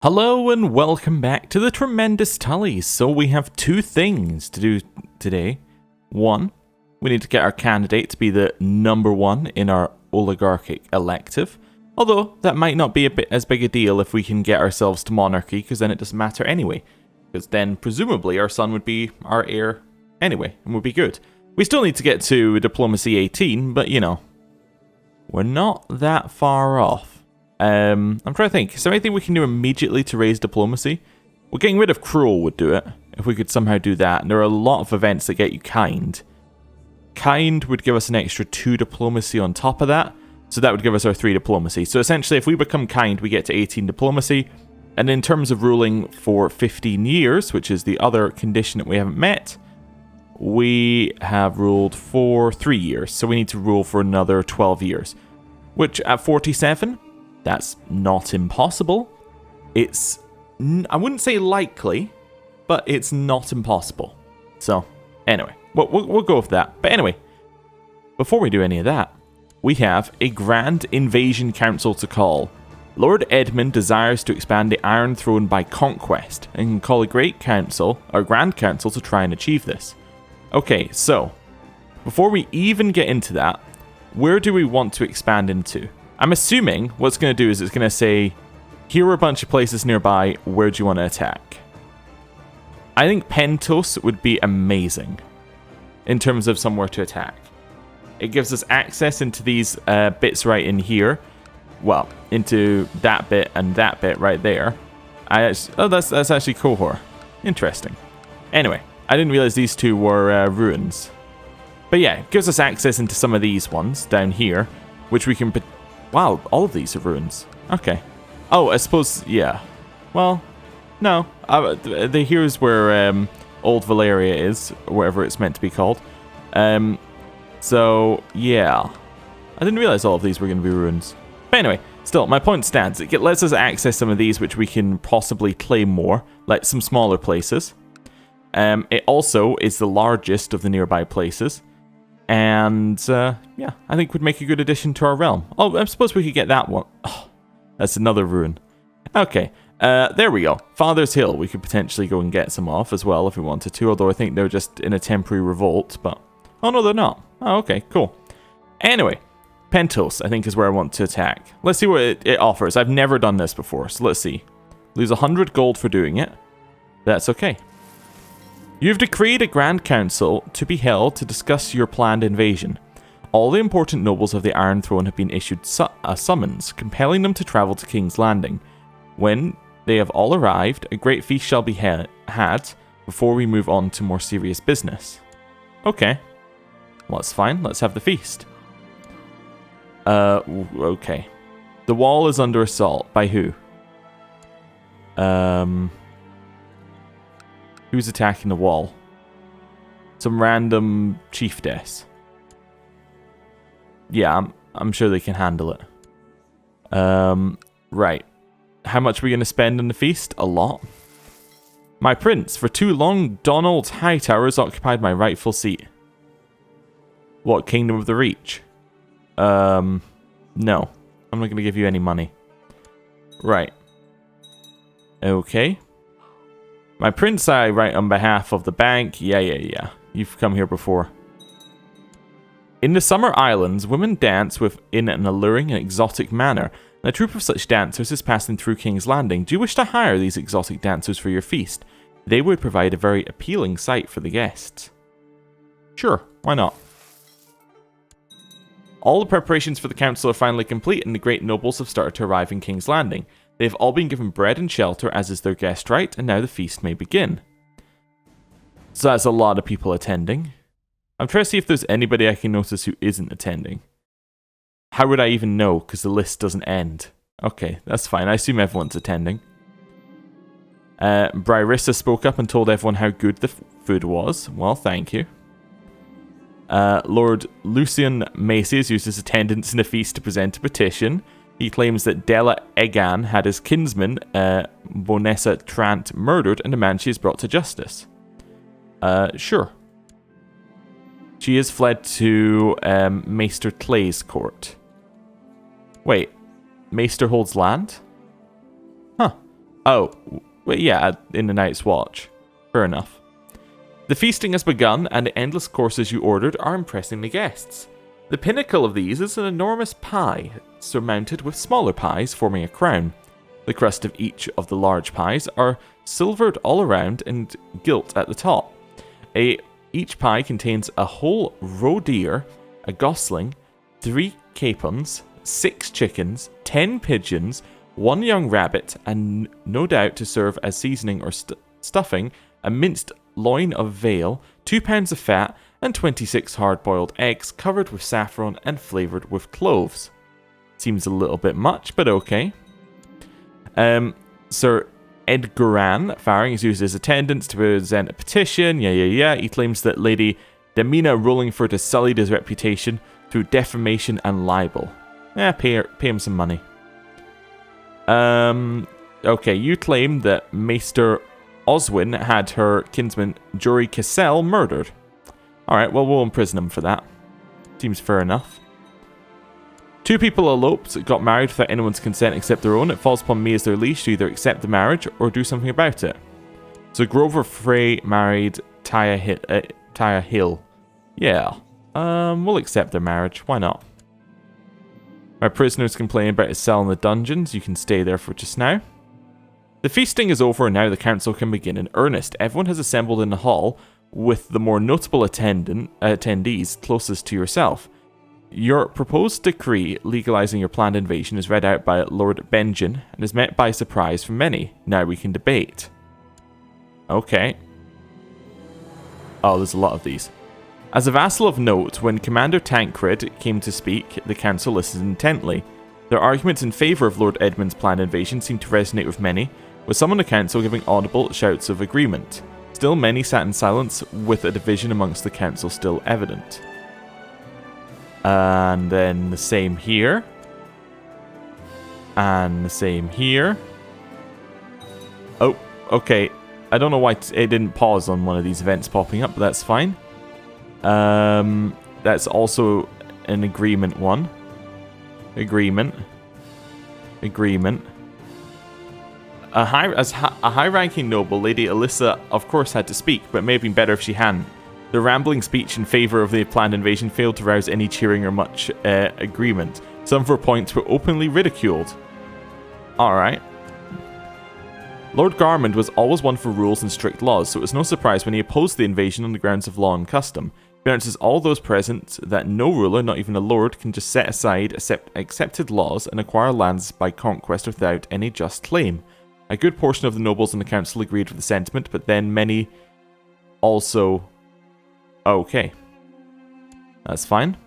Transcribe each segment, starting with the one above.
Hello and welcome back to the tremendous Tullys. So we have two things to do today. One, we need to get our candidate to be the #1 in our oligarchic elective. Although that might not be as big a deal if we can get ourselves to monarchy, because then it doesn't matter anyway. Because then presumably our son would be our heir anyway, and would be good. We still need to get to diplomacy 18, but you know, we're not that far off. I'm trying to think. Is there anything we can do immediately to raise diplomacy? Well, getting rid of cruel would do it, if we could somehow do that. And there are a lot of events that get you kind. Kind would give us an extra 2 diplomacy on top of that. So that would give us our 3 diplomacy. So essentially, if we become kind, we get to 18 diplomacy. And in terms of ruling for 15 years, which is the other condition that we haven't met, we have ruled for 3 years. So we need to rule for another 12 years. Which at 47... that's not impossible. It's, I wouldn't say likely, but it's not impossible. So, anyway, we'll go with that. But anyway, before we do any of that, we have a Grand Invasion Council to call. Lord Edmund desires to expand the Iron Throne by conquest, and can call a Great Council, or Grand Council, to try and achieve this. Okay, so, before we even get into that, where do we want to expand into? I'm assuming what it's going to do is it's going to say, here are a bunch of places nearby, where do you want to attack? I think Pentos would be amazing in terms of somewhere to attack. It gives us access into these bits right in here. Well, into that bit and that bit right there. That's actually Cohor. Interesting. Anyway, I didn't realize these two were ruins. But yeah, it gives us access into some of these ones down here, which we can... Wow, all of these are ruins. Okay. Oh, I suppose, yeah. Well, no. Here's where Old Valeria is, or whatever it's meant to be called. So, yeah. I didn't realize all of these were going to be ruins. But anyway, still, my point stands. It lets us access some of these which we can possibly claim more, like some smaller places. It also is the largest of the nearby places. And, yeah, I think would make a good addition to our realm. Oh, I suppose we could get that one. Oh, that's another ruin. Okay, there we go. Father's Hill, we could potentially go and get some off as well if we wanted to, although I think they're just in a temporary revolt, but... Oh, no, they're not. Oh, okay, cool. Anyway, Pentos, I think, is where I want to attack. Let's see what it offers. I've never done this before, so let's see. Lose 100 gold for doing it. That's okay. You've decreed a Grand Council to be held to discuss your planned invasion. All the important nobles of the Iron Throne have been issued a summons, compelling them to travel to King's Landing. When they have all arrived, a great feast shall be had before we move on to more serious business. Okay. Well, that's fine. Let's have the feast. Okay. The wall is under assault. By who? Who's attacking the wall? Some random chiefess. Yeah, I'm sure they can handle it. Right. How much are we going to spend on the feast? A lot. My prince, for too long, Donald Hightower has occupied my rightful seat. What, Kingdom of the Reach? No. I'm not going to give you any money. Right. Okay. My prince, I write on behalf of the bank. Yeah. You've come here before. In the Summer Islands, women dance in an alluring and exotic manner. And a troupe of such dancers is passing through King's Landing. Do you wish to hire these exotic dancers for your feast? They would provide a very appealing sight for the guests. Sure, why not? All the preparations for the council are finally complete, and the great nobles have started to arrive in King's Landing. They have all been given bread and shelter, as is their guest right, and now the feast may begin. So that's a lot of people attending. I'm trying to see if there's anybody I can notice who isn't attending. How would I even know, because the list doesn't end? Okay, that's fine. I assume everyone's attending. Bryrissa spoke up and told everyone how good the food was. Well, thank you. Lord Lucian Macy has used his attendance in the feast to present a petition. He claims that Della Egan had his kinsman, Bonessa Trant, murdered and demands she is brought to justice. Sure. She has fled to Maester Clay's court. Wait, Maester holds land? Huh. Oh, well, yeah, in the Night's Watch. Fair enough. The feasting has begun, and the endless courses you ordered are impressing the guests. The pinnacle of these is an enormous pie, surmounted with smaller pies forming a crown. The crust of each of the large pies are silvered all around and gilt at the top. Each pie contains a whole roe deer, a gosling, 3 capons, 6 chickens, 10 pigeons, 1 young rabbit, and no doubt to serve as seasoning or stuffing, a minced loin of veal, 2 pounds of fat, and 26 hard-boiled eggs covered with saffron and flavoured with cloves. Seems a little bit much, but okay. Sir Edgaran Faring is used as attendants to present a petition. He claims that Lady Demina Rollingford has sullied his reputation through defamation and libel. Pay him some money. Okay, you claim that Maester Oswin had her kinsman Jory Cassell murdered. Alright, well, we'll imprison him for that. Seems fair enough. 2 people eloped, got married without anyone's consent except their own. It falls upon me as their leash to either accept the marriage or do something about it. So Grover Frey married Taya Hill. Yeah. We'll accept their marriage. Why not? My prisoners complain about his cell in the dungeons. You can stay there for just now. The feasting is over and now the council can begin in earnest. Everyone has assembled in the hall, with the more notable attendees closest to yourself. Your proposed decree legalizing your planned invasion is read out by Lord Benjen and is met by surprise from many. Now we can debate. Okay. Oh, there's a lot of these. As a vassal of note, when Commander Tancred came to speak, the council listened intently. Their arguments in favour of Lord Edmund's planned invasion seemed to resonate with many, with some on the council giving audible shouts of agreement. Still, many sat in silence, with a division amongst the council still evident. And then the same here. And the same here. Oh, okay. I don't know why it didn't pause on one of these events popping up, but that's fine. That's also an agreement one. Agreement. A high-ranking noble, Lady Alyssa, of course had to speak, but it may have been better if she hadn't. The rambling speech in favour of the planned invasion failed to rouse any cheering or much agreement. Some of her points were openly ridiculed. Alright. Lord Garmond was always one for rules and strict laws, so it was no surprise when he opposed the invasion on the grounds of law and custom. He announces all those present that no ruler, not even a lord, can just set aside accepted laws and acquire lands by conquest without any just claim. A good portion of the nobles in the council agreed with the sentiment, but then many also... Okay. That's fine.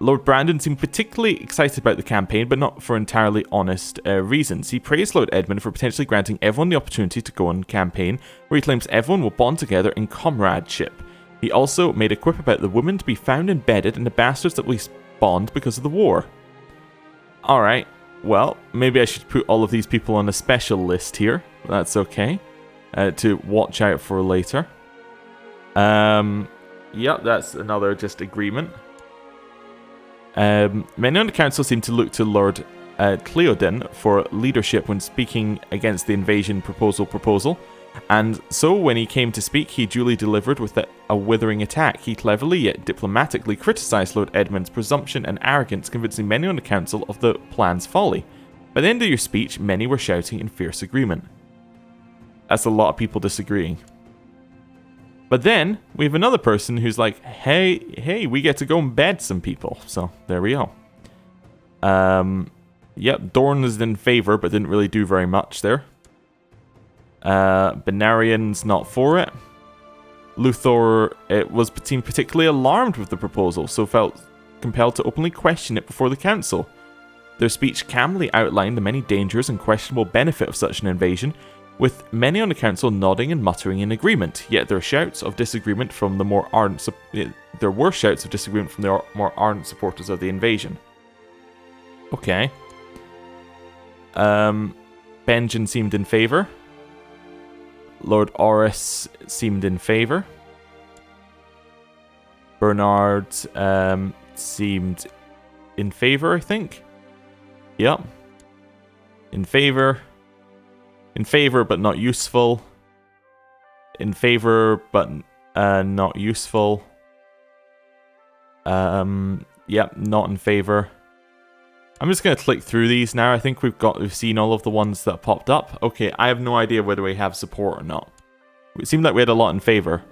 Lord Brandon seemed particularly excited about the campaign, but not for entirely honest reasons. He praised Lord Edmund for potentially granting everyone the opportunity to go on campaign, where he claims everyone will bond together in comradeship. He also made a quip about the women to be found embedded and the bastards that will spawned because of the war. Alright, well, maybe I should put all of these people on a special list here. That's okay. To watch out for later. Yep, that's another just agreement. Many on the council seem to look to Lord Cleodin for leadership when speaking against the invasion proposal, and so when he came to speak, he duly delivered with a withering attack. He cleverly yet diplomatically criticised Lord Edmund's presumption and arrogance, convincing many on the council of the plan's folly. By the end of your speech, many were shouting in fierce agreement. That's a lot of people disagreeing. But then, we have another person who's like, hey, we get to go and bed some people. So, there we go. Yep, Dorn is in favour, but didn't really do very much there. Benarian's not for it. Luthor seemed particularly alarmed with the proposal, so felt compelled to openly question it before the council. Their speech calmly outlined the many dangers and questionable benefit of such an invasion, with many on the council nodding and muttering in agreement. Yet there were shouts of disagreement from the more ardent supporters of the invasion. Okay. Benjen seemed in favour. Lord Oris seemed in favour. Bernard seemed in favour, I think. Yep. In favour. In favor, but not useful. In favor, but not useful. Yep, not in favor. I'm just going to click through these now. I think we've seen all of the ones that popped up. Okay, I have no idea whether we have support or not. It seemed like we had a lot in favor.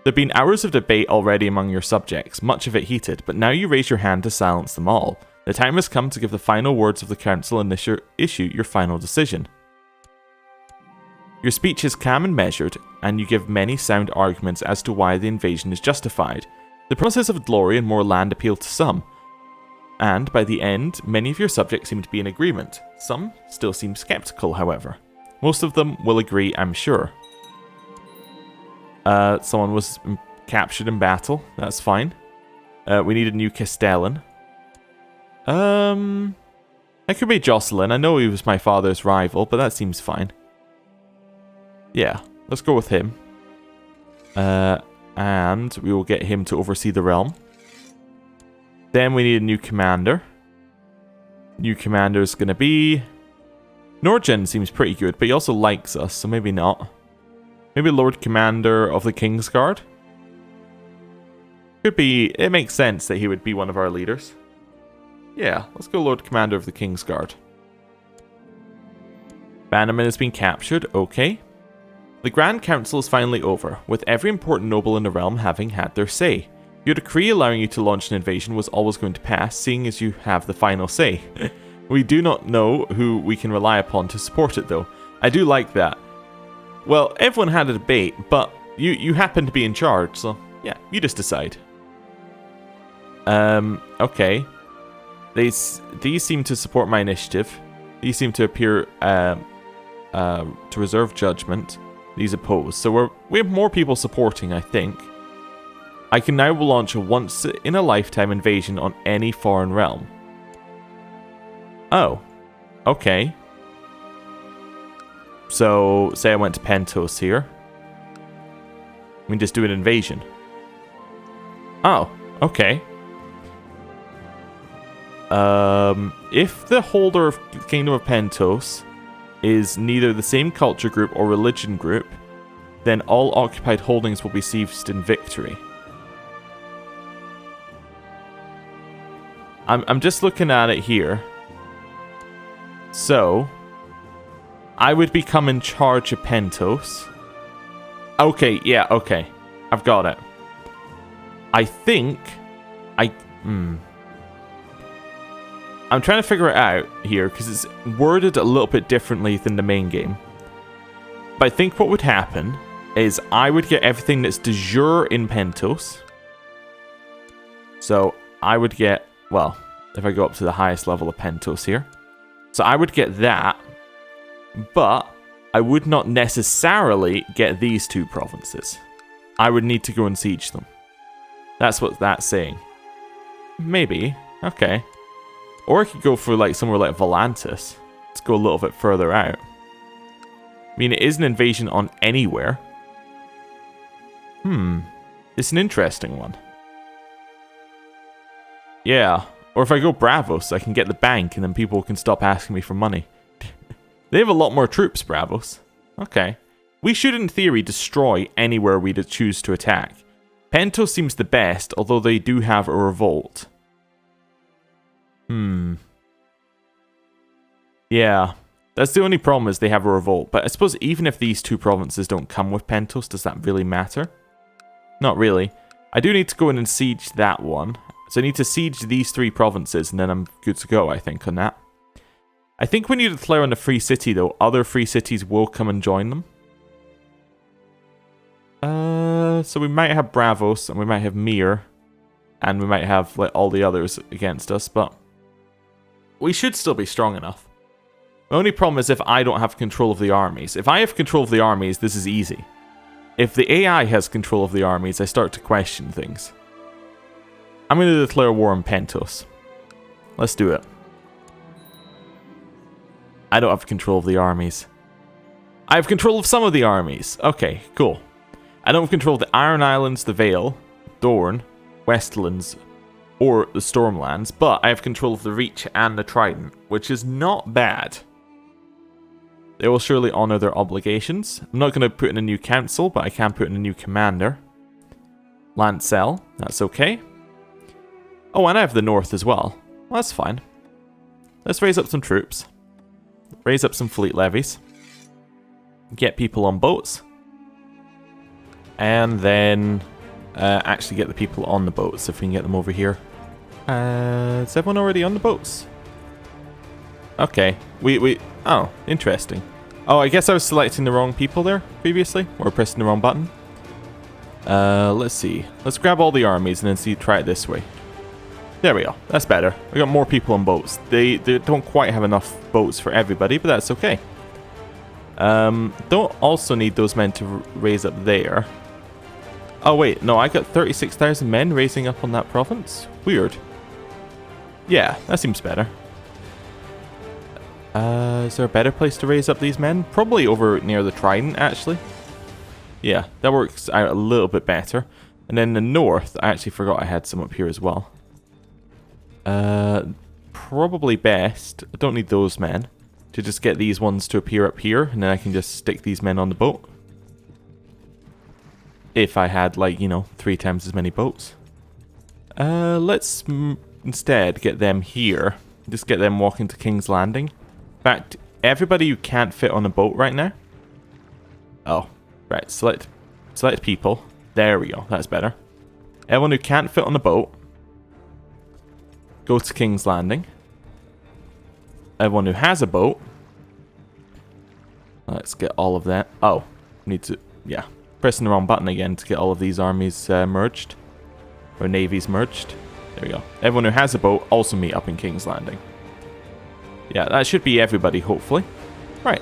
There have been hours of debate already among your subjects, much of it heated, but now you raise your hand to silence them all. The time has come to give the final words of the council and issue your final decision. Your speech is calm and measured, and you give many sound arguments as to why the invasion is justified. The promises of glory and more land appeal to some, and by the end, many of your subjects seem to be in agreement. Some still seem skeptical, however. Most of them will agree, I'm sure. Someone was captured in battle. That's fine. We need a new Catelyn. I could be Jocelyn. I know he was my father's rival, but that seems fine. Yeah, let's go with him. And we will get him to oversee the realm. Then we need a new commander. New commander is going to be... Norgen seems pretty good, but he also likes us, so maybe not. Maybe Lord Commander of the Kingsguard? Could be... It makes sense that he would be one of our leaders. Yeah, let's go Lord Commander of the Kingsguard. Bannerman has been captured, okay. The Grand Council is finally over, with every important noble in the realm having had their say. Your decree allowing you to launch an invasion was always going to pass, seeing as you have the final say. We do not know who we can rely upon to support it, though. I do like that. Well, everyone had a debate, but you happen to be in charge, so yeah, you just decide. Okay. These seem to support my initiative. These seem to appear to reserve judgment. These oppose. So we have more people supporting, I think. I can now launch a once-in-a-lifetime invasion on any foreign realm. Oh. Okay. So, say I went to Pentos here. We can just do an invasion. Oh, okay. If the holder of the Kingdom of Pentos is neither the same culture group or religion group, then all occupied holdings will be seized in victory. I'm just looking at it here. So, I would become in charge of Pentos. Okay, yeah, okay. I've got it. I think... I'm trying to figure it out here, because it's worded a little bit differently than the main game. But I think what would happen is I would get everything that's de jure in Pentos. So, I would get... Well, if I go up to the highest level of Pentos here. So I would get that, but I would not necessarily get these two provinces. I would need to go and siege them. That's what that's saying. Maybe. Okay. Or I could go for like somewhere like Volantis. Let's go a little bit further out. I mean, it is an invasion on anywhere. It's an interesting one. Yeah. Or if I go Bravos, I can get the bank and then people can stop asking me for money. They have a lot more troops, Bravos. Okay. We should, in theory, destroy anywhere we choose to attack. Pentos seems the best, although they do have a revolt. Yeah. That's the only problem, is they have a revolt. But I suppose even if these two provinces don't come with Pentos, does that really matter? Not really. I do need to go in and siege that one. So I need to siege these three provinces, and then I'm good to go, I think, on that. I think when you declare on a free city, though, other free cities will come and join them. So we might have Bravos, and we might have Mir, and we might have like all the others against us, but we should still be strong enough. The only problem is if I don't have control of the armies. If I have control of the armies, this is easy. If the AI has control of the armies, I start to question things. I'm going to declare war on Pentos. Let's do it. I don't have control of the armies. I have control of some of the armies. Okay, cool. I don't have control of the Iron Islands, the Vale, Dorne, Westlands, or the Stormlands, but I have control of the Reach and the Trident, which is not bad. They will surely honor their obligations. I'm not going to put in a new council, but I can put in a new commander. Lancel, that's okay. Oh, and I have the north as well. Well, that's fine. Let's raise up some troops. Raise up some fleet levies. Get people on boats. And then actually get the people on the boats if we can get them over here. Is everyone already on the boats? Okay. Oh, interesting. Oh, I guess I was selecting the wrong people there previously. Or pressing the wrong button. Let's see. Let's grab all the armies and then try it this way. There we go. That's better. We got more people on boats. They don't quite have enough boats for everybody, but that's okay. Don't also need those men to raise up there. Oh wait, no, I got 36,000 men raising up on that province? Weird. Yeah, that seems better. Is there a better place to raise up these men? Probably over near the Trident, actually. Yeah, that works out a little bit better. And then the north, I actually forgot I had some up here as well. Probably best, I don't need those men, to just get these ones to appear up here, and then I can just stick these men on the boat. If I had, like, you know, 3 times as many boats. Let's instead get them here. Just get them walking to King's Landing. In fact, everybody who can't fit on a boat right now. Oh, right, select people. There we go, that's better. Everyone who can't fit on a boat, go to King's Landing. Everyone who has a boat, let's get all of that. Oh, need to, yeah. Pressing the wrong button again to get all of these armies merged. Or navies merged. There we go. Everyone who has a boat also meet up in King's Landing. Yeah, that should be everybody, hopefully. Right.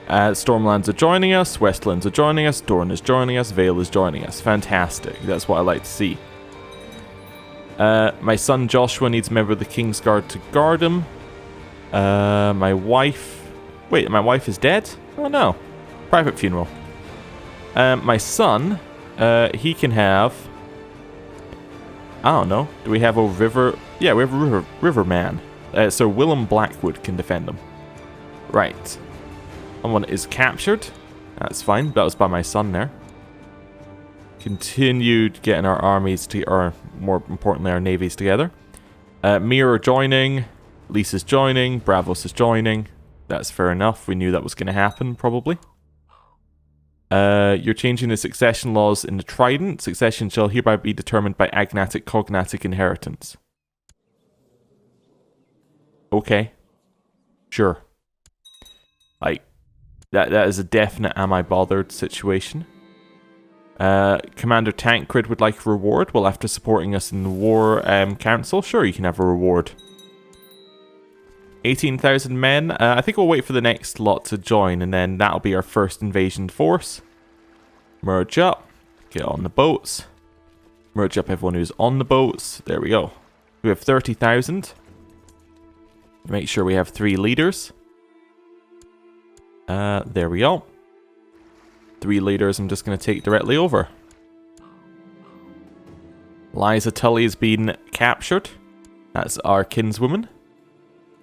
Stormlands are joining us, Westlands are joining us, Dorne is joining us, Vale is joining us. Fantastic. That's what I like to see. My son Joshua needs a member of the Kingsguard to guard him. My wife... Wait, my wife is dead? Oh no. Private funeral. My son, he can have... I don't know. Do we have a river... Yeah, we have a river man. So Willem Blackwood can defend them. Right. Someone is captured. That's fine. That was by my son there. Continued getting our armies to... Or, more importantly, our navies together. Mir are joining. Lisa's joining. Bravos is joining. That's fair enough. We knew that was going to happen, probably. You're changing the succession laws in the Trident. Succession shall hereby be determined by agnatic cognatic inheritance. Okay. Sure. Like, that is a definite am I bothered situation. Commander Tancred would like a reward. Well, after supporting us in the war council, sure, you can have a reward. 18,000 men. I think we'll wait for the next lot to join, and then that'll be our first invasion force. Merge up. Get on the boats. Merge up everyone who's on the boats. There we go. We have 30,000. Make sure we have 3 leaders. There we go. 3 leaders I'm just going to take directly over. Liza Tully has been captured. That's our kinswoman.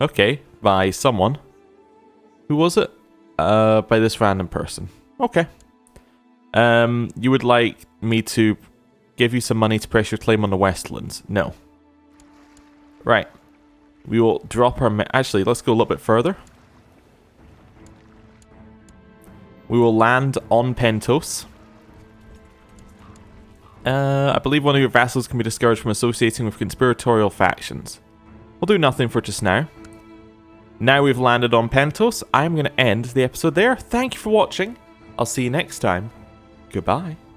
Okay, by someone. Who was it? By this random person. Okay. You would like me to give you some money to press your claim on the Westlands? No. Right. We will drop our... Actually, let's go a little bit further. We will land on Pentos. I believe one of your vassals can be discouraged from associating with conspiratorial factions. We'll do nothing for just now. Now we've landed on Pentos, I'm going to end the episode there. Thank you for watching. I'll see you next time. Goodbye.